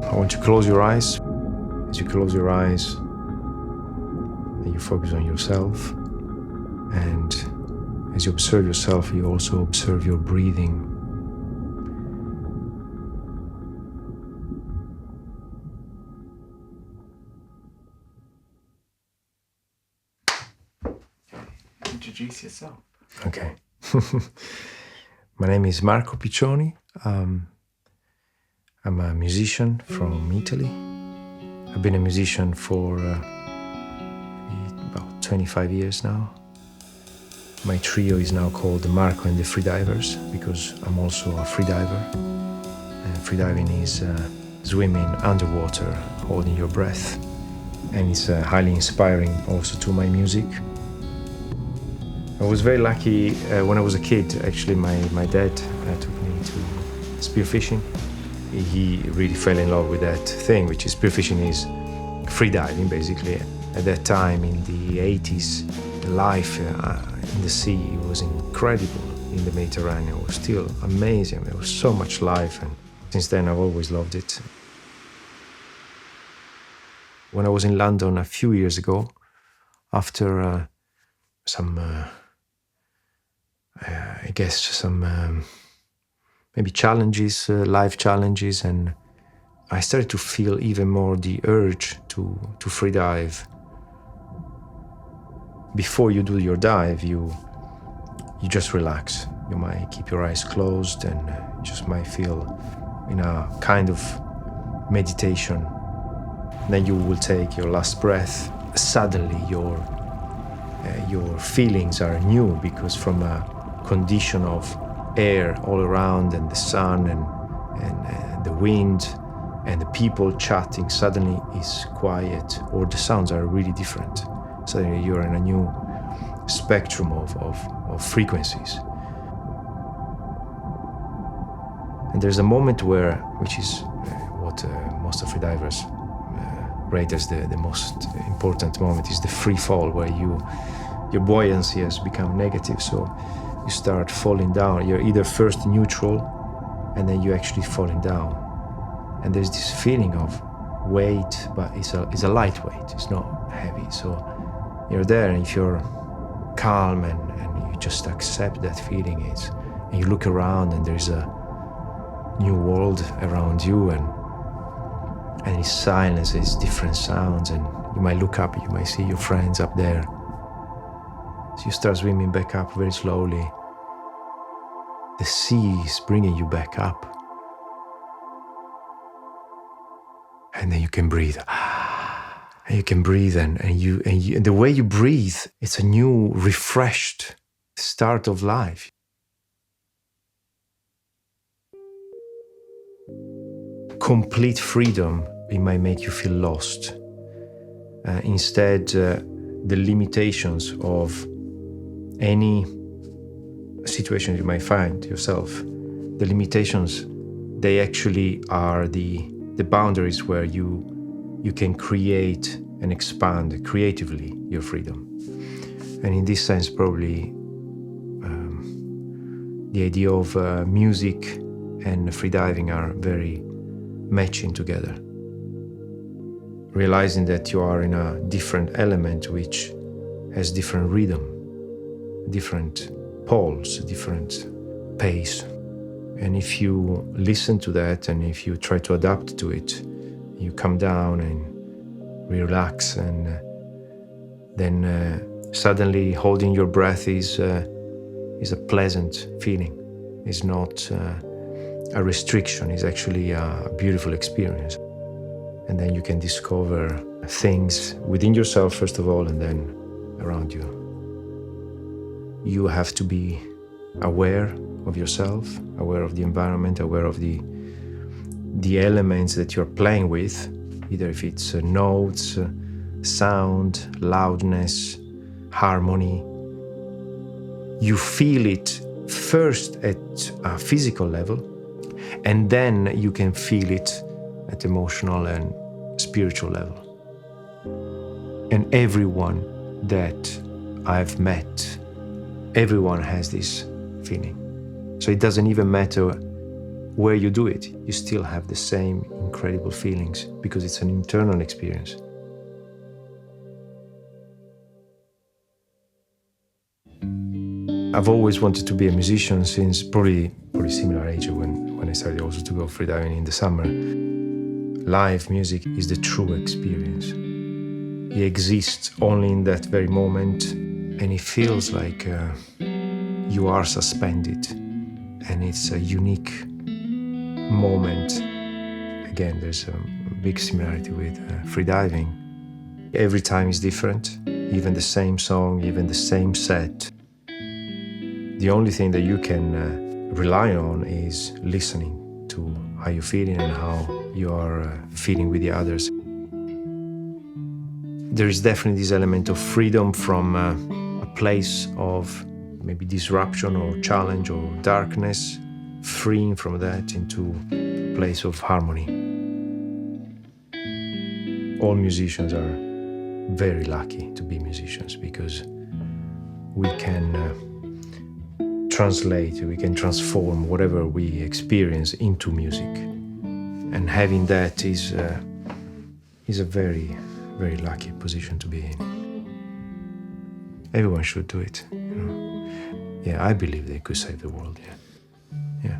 I want you to close your eyes. As you close your eyes, you focus on yourself. And as you observe yourself, you also observe your breathing. Introduce yourself. Okay. My name is Marco Piccioni. I'm a musician from Italy. I've been a musician for about 25 years now. My trio is now called Marco and the Freedivers because I'm also a freediver. Freediving is swimming underwater, holding your breath. And it's highly inspiring also to my music. I was very lucky when I was a kid. Actually, my dad took me to spearfishing. He really fell in love with that thing, which is spearfishing is freediving, basically. At that time, in the 80s, the life in the sea was incredible in the Mediterranean. It was still amazing. There was so much life, and since then I've always loved it. When I was in London a few years ago, after some maybe challenges, life challenges, and I started to feel even more the urge to freedive. Before you do your dive, you just relax. You might keep your eyes closed and you just might feel in a kind of meditation. Then you will take your last breath. Suddenly your feelings are new because from a condition of air all around and the sun and the wind and the people chatting suddenly is quiet, or the sounds are really different. Suddenly you're in a new spectrum of frequencies. And there's a moment which is what most of freedivers rate as the most important moment, is the free fall, where your buoyancy has become negative, so you start falling down. You're either first neutral and then you're actually falling down. And there's this feeling of weight, but it's a light weight, it's not heavy. So you're there, and if you're calm and you just accept that feeling, and you look around and there's a new world around you, and it's silence, it's different sounds, and you might look up, you might see your friends up there. So you start swimming back up very slowly. The sea is bringing you back up. And then you can breathe. And you can breathe, and the way you breathe, it's a new, refreshed start of life. Complete freedom, it might make you feel lost. Instead, the limitations of any situation you might find yourself, the limitations, they actually are the boundaries where you can create and expand creatively your freedom. And in this sense, probably the idea of music and freediving are very matching together. Realizing that you are in a different element which has different rhythm, different pulse, different pace. And if you listen to that and if you try to adapt to it, you come down and relax, and then suddenly holding your breath is a pleasant feeling. It's not a restriction, it's actually a beautiful experience. And then you can discover things within yourself, first of all, and then around you. You have to be aware of yourself, aware of the environment, aware of the elements that you're playing with, either if it's notes, sound, loudness, harmony. You feel it first at a physical level, and then you can feel it at emotional and spiritual level. And everyone that I've met, everyone has this feeling. So it doesn't even matter where you do it, you still have the same incredible feelings because it's an internal experience. I've always wanted to be a musician since probably similar age when I started also to go freediving in the summer. Live music is the true experience. It exists only in that very moment, and it feels like you are suspended, and it's a unique moment. Again, there's a big similarity with freediving. Every time is different, even the same song, even the same set. The only thing that you can rely on is listening to how you're feeling and how you are feeling with the others. There is definitely this element of freedom from a place of maybe disruption or challenge or darkness, freeing from that into a place of harmony. All musicians are very lucky to be musicians because we can translate, we can transform whatever we experience into music. And having that is a very, very lucky position to be in. Everyone should do it, you know. Yeah, I believe they could save the world, yeah.